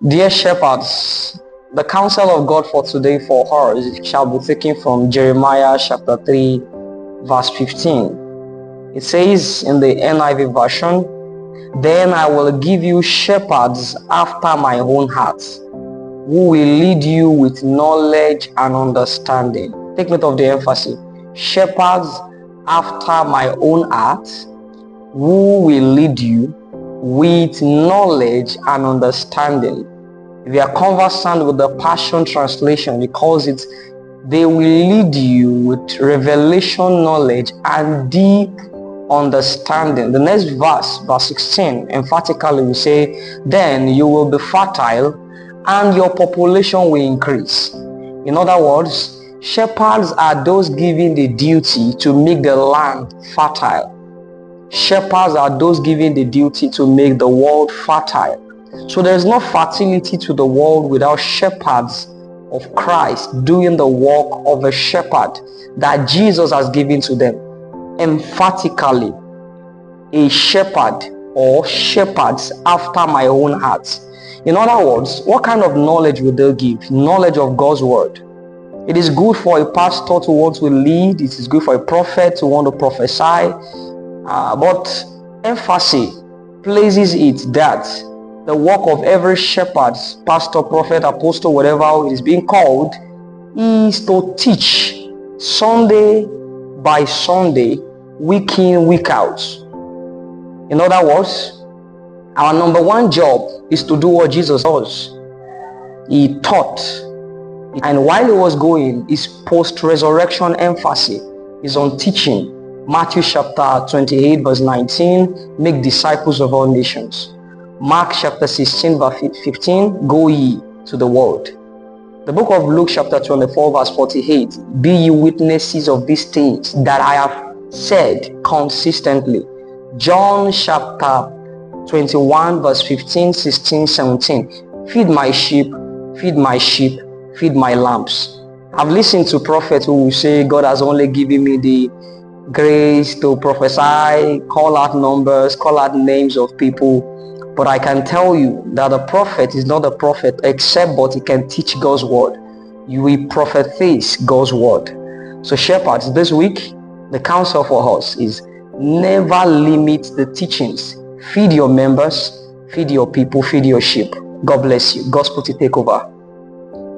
Dear shepherds, the counsel of God for today for us shall be taken from Jeremiah chapter 3 verse 15. It says in the NIV version, "Then I will give you shepherds after my own heart, who will lead you with knowledge and understanding." Take note of the emphasis. Shepherds after my own heart, who will lead you with knowledge and understanding. If you are conversant with the Passion Translation, it calls it, "They will lead you with revelation knowledge and deep understanding." The next verse, verse 16, emphatically will say, "Then you will be fertile and your population will increase." In other words, shepherds are those given the duty to make the land fertile. Shepherds are those given the duty to make the world fertile. So there is no fertility to the world without shepherds of Christ doing the work of a shepherd that Jesus has given to them. Emphatically, a shepherd or shepherds after my own heart. In other words, what kind of knowledge will they give? Knowledge of God's word. It is good for a pastor to want to lead. It is good for a prophet to want to prophesy. But emphasis places it that the work of every shepherd, pastor, prophet, apostle, whatever it is being called, is to teach Sunday by Sunday, week in, week out. In other words, our number one job is to do what Jesus does. He taught, and while he was going, his post-resurrection emphasis is on teaching. Matthew chapter 28 verse 19, "Make disciples of all nations." Mark chapter 16 verse 15, "Go ye to the world." The book of Luke chapter 24 verse 48, "Be ye witnesses of these things that I have said consistently." John chapter 21 verse 15, 16, 17, "Feed my sheep, feed my sheep, feed my lambs." I've listened to prophets who will say, "God has only given me the grace to prophesy, call out numbers, call out names of people." But I can tell you that a prophet is not a prophet except but he can teach God's word. You will prophetess God's word. So shepherds, this week, the counsel for us is never limit the teachings. Feed your members, feed your people, feed your sheep. God bless you. Gospel to take over.